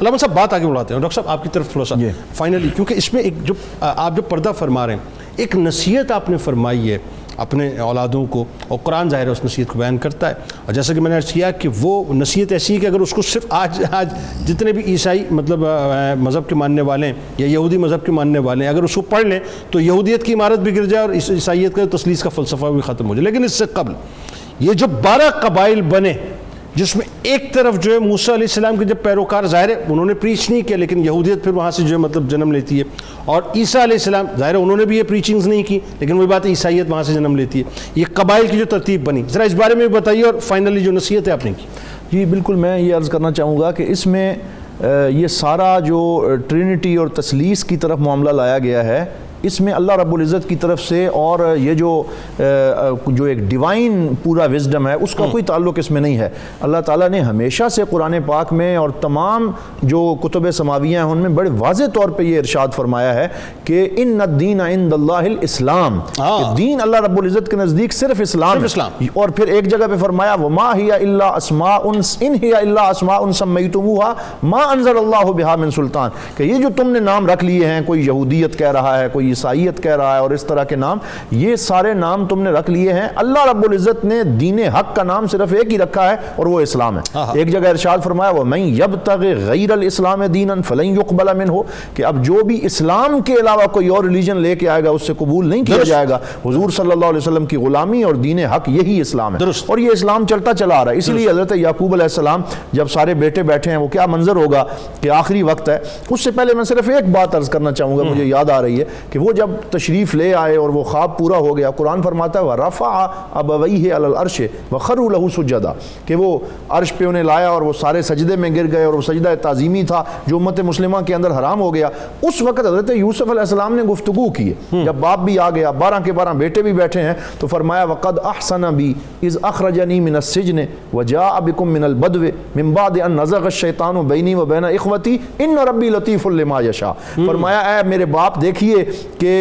علامہ صاحب بات آگے بڑھاتے ہیں، ڈاکٹر صاحب آپ کی طرف تھوڑا سا فائنلی، کیونکہ اس میں ایک جو آپ جو پردہ فرما رہے ہیں، ایک نصیحت آپ نے فرمائی ہے اپنے اولادوں کو، اور قرآن ظاہر ہے اس نصیحت کو بیان کرتا ہے، اور جیسا کہ میں نے عرض کیا کہ وہ نصیحت ایسی ہے کہ اگر اس کو صرف آج جتنے بھی عیسائی مطلب مذہب کے ماننے والے ہیں یا یہودی مذہب کے ماننے والے ہیں، اگر اس کو پڑھ لیں تو یہودیت کی عمارت بھی گر جائے اور عیسائیت کا تثلیث کا فلسفہ بھی ختم ہو جائے۔ لیکن اس سے قبل یہ جو 12 قبائل بنے، جس میں ایک طرف جو ہے موسیٰ علیہ السلام کے جب پیروکار ظاہر ہے انہوں نے پریچ نہیں کیا، لیکن یہودیت پھر وہاں سے جو ہے مطلب جنم لیتی ہے، اور عیسیٰ علیہ السلام ظاہر ہے انہوں نے بھی یہ پریچنگز نہیں کی، لیکن وہی بات ہے عیسائیت وہاں سے جنم لیتی ہے۔ یہ قبائل کی جو ترتیب بنی، ذرا اس بارے میں بھی بتائیے، اور فائنلی جو نصیحت ہے آپ نے کی۔ جی بالکل، میں یہ عرض کرنا چاہوں گا کہ اس میں یہ سارا جو ٹرینٹی اور تثلیث کی طرف معاملہ لایا گیا ہے، اس میں اللہ رب العزت کی طرف سے اور یہ جو ایک ڈیوائن پورا وزڈم ہے اس کا کوئی تعلق اس میں نہیں ہے۔ اللہ تعالیٰ نے ہمیشہ سے قرآن پاک میں اور تمام جو کتب سماویہ ہیں ان میں بڑے واضح طور پہ یہ ارشاد فرمایا ہے کہ ان الدین عند اللہ الاسلام، کہ دین اللہ رب العزت کے نزدیک صرف اسلام ہے۔ اور پھر ایک جگہ پہ فرمایا وما ہی الا اسماء ان ہی الا اسماء سمیتموها ما انزل اللہ بہا من سلطان، کہ یہ جو تم نے نام رکھ لیے ہیں، کوئی یہودیت کہہ رہا ہے، کوئی عیسائیت کہہ رہا ہے، اور اس طرح کے نام، یہ سارے نام تم نے رکھ لیے ہیں، اللہ رب العزت نے دین حق کا نام صرف ایک ہی رکھا ہے اور وہ اسلام ہے۔ ایک جگہ ارشاد فرمایا وَمَن يَبْتَغِ غَيْرَ الْإِسْلَامِ دِينًا فَلَن يُقْبَلَ مِنْهُ، کہ اب جو بھی اسلام کے علاوہ کوئی اور ریلیجن لے کے آئے گا اس سے قبول نہیں کیا جائے گا۔ حضور صلی اللہ علیہ وسلم کی غلامی اور دین حق یہی اسلام ہے، اور یہ اسلام چلتا چلا آ رہا ہے۔ اسی لیے حضرت یعقوب علیہ السلام جب سارے بیٹے بیٹھے ہیں، وہ کیا منظر ہوگا کہ آخری وقت ہے۔ اس سے پہلے میں صرف ایک بات عرض کرنا چاہوں گا، مجھے یاد آ رہی ہے کہ وہ جب تشریف لے آئے اور وہ خواب پورا ہو گیا، قرآن فرماتا ہے وَرَفَعَ أَبَوَيْهِ عَلَى الْعَرْشِ وَخَرُّوا لَهُ سُجَّدًا، کہ وہ عرش پہ انہیں لایا اور وہ سارے سجدے میں گر گئے، اور وہ سجدہ تعظیمی تھا جو امت مسلمہ کے اندر حرام ہو گیا۔ اس وقت حضرت یوسف علیہ السلام نے گفتگو کی ہے، جب باپ بھی آ گیا، 12 کے 12 بیٹے بھی بیٹھے ہیں، تو فرمایا وَقَدْ أَحْسَنَ بِي إِذْ أَخْرَجَنِي مِنَ السِّجْنِ وَجَاءَ بِكُم مِّنَ الْبَدْوِ مِن بَعْدِ أَن نَزَغَ الشَّيْطَانُ بَيْنِي وَبَيْنَ إِخْوَتِي إِنَّ رَبِّي لَطِيفٌ لِّمَا يَشَاءُ۔ فرمایا اے میرے باپ دیکھیے کہ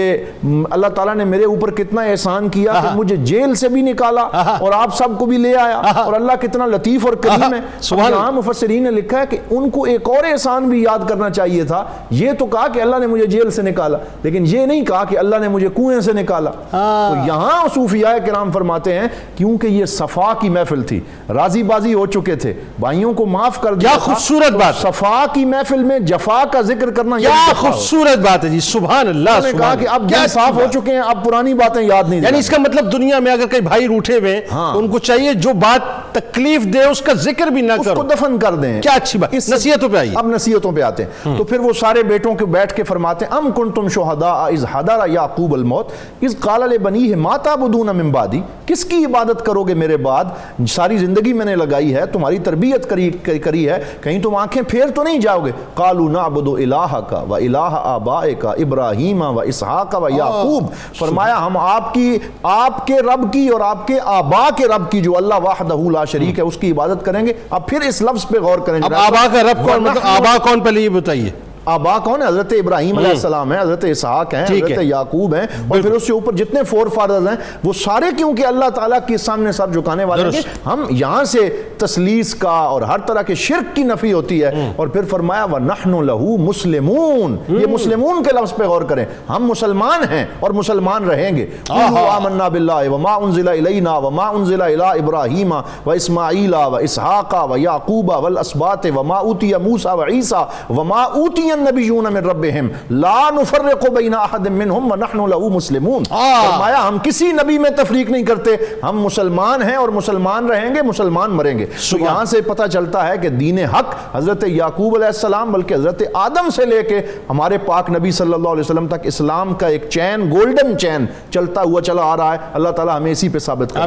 اللہ تعالیٰ نے میرے اوپر کتنا احسان کیا کہ مجھے جیل سے بھی نکالا اور آپ سب کو بھی لے آیا، اور اللہ کتنا لطیف اور کریم ہے۔ یہاں مفسرین نے لکھا ہے کہ ان کو ایک اور احسان بھی یاد کرنا چاہیے تھا۔ یہ تو کہا کہ اللہ نے مجھے جیل سے نکالا، لیکن یہ نہیں کہا کہ اللہ نے مجھے کنویں سے نکالا۔ تو یہاں صوفیاء کرام فرماتے ہیں کیونکہ یہ صفا کی محفل تھی، راضی بازی ہو چکے تھے، بھائیوں کو معاف کر دیا۔ خوبصورت بات، صفا کی محفل میں جفا کا ذکر کرنا، کیا خوبصورت بات ہے جی، سبحان اللہ۔ انہوں نے کہا کہ اب دل صاف ہو چکے ہیں، اب پرانی باتیں یاد نہیں، یعنی اس کا مطلب دنیا میں اگر کئی بھائی روٹھے ہوئے ہیں ان کو چاہیے جو بات تکلیف دے اس کا ذکر بھی نہ کرو، اس کو دفن کر دیں۔ کیا اچھی بات، نصیحتوں پہ آئیے۔ اب نصیحتوں پہ آتے ہیں، تو پھر وہ سارے بیٹوں کے بیٹھ کے فرماتے ہیں ام کنتم شہداء اذ حضر یعقوب الموت اذ قال لبنیہ ما تعبدون من بعدی، کس کی عبادت کرو گے میرے بعد؟ ساری زندگی میں نے لگائی ہے، تمہاری تربیت کری ہے، کہیں تم آنکھیں پھیر تو نہیں جاؤ گے؟ قالوا نعبد الہک و الہ آبائک ابراہیم و اسحاق و یعقوب، فرمایا ہم آپ کے رب کی اور آپ کے آبا کے رب کی جو اللہ وحدہ لا شریک ہے اس کی عبادت کریں گے۔ اب پھر اس لفظ پہ غور کریں۔ اب آبا کا رب کون، مطلب آبا کون، پہلے یہ بتائیے۔ آبا کون ہے؟ حضرت ابراہیم علیہ السلام ہیں، حضرت اسحاق ہیں، حضرت یعقوب ہیں، اور پھر اس سے اوپر جتنے فور فادرز ہیں وہ سارے کیونکہ اللہ تعالیٰ کے سامنے سر جھکانے والے ہیں۔ ہم یہاں سے تثلیث کا اور ہر طرح کے شرک کی نفی ہوتی ہے، اور پھر فرمایا وَنَحْنُ لَهُ مُسْلِمُونَ، یہ مسلمون کے لفظ پہ غور کریں، ہم مسلمان ہیں اور مسلمان رہیں گے۔ قُولُوا آمَنَّا بِاللَّهِ وَمَا أُنزِلَ إِلَيْنَا وَمَا أُنزِلَ إِلَىٰ إِبْرَاهِيمَ وَإِسْمَاعِيلَ وَإِسْحَاقَ وَيَعْقُوبَ وَالْأَسْبَاطِ وَمَا أُوتِيَ مُوسَىٰ وَعِيسَىٰ وَمَا أُوتِيَ النَّبِيُّونَ مِن ربہم لا نفرق بین احد منہم ونحن لہ مسلمون۔ فرمایا ہم کسی نبی میں تفریق نہیں کرتے، ہم مسلمان ہیں اور مسلمان رہیں گے، مسلمان مریں گے۔ تو یہاں سے پتہ چلتا ہے کہ دین حق حضرت یعقوب علیہ السلام بلکہ حضرت آدم سے لے کے ہمارے پاک نبی صلی اللہ علیہ وسلم تک اسلام کا ایک چین، گولڈن چین چلتا ہوا چلا آ رہا ہے۔ اللہ تعالی ہمیں اسی پہ ثابت کرے۔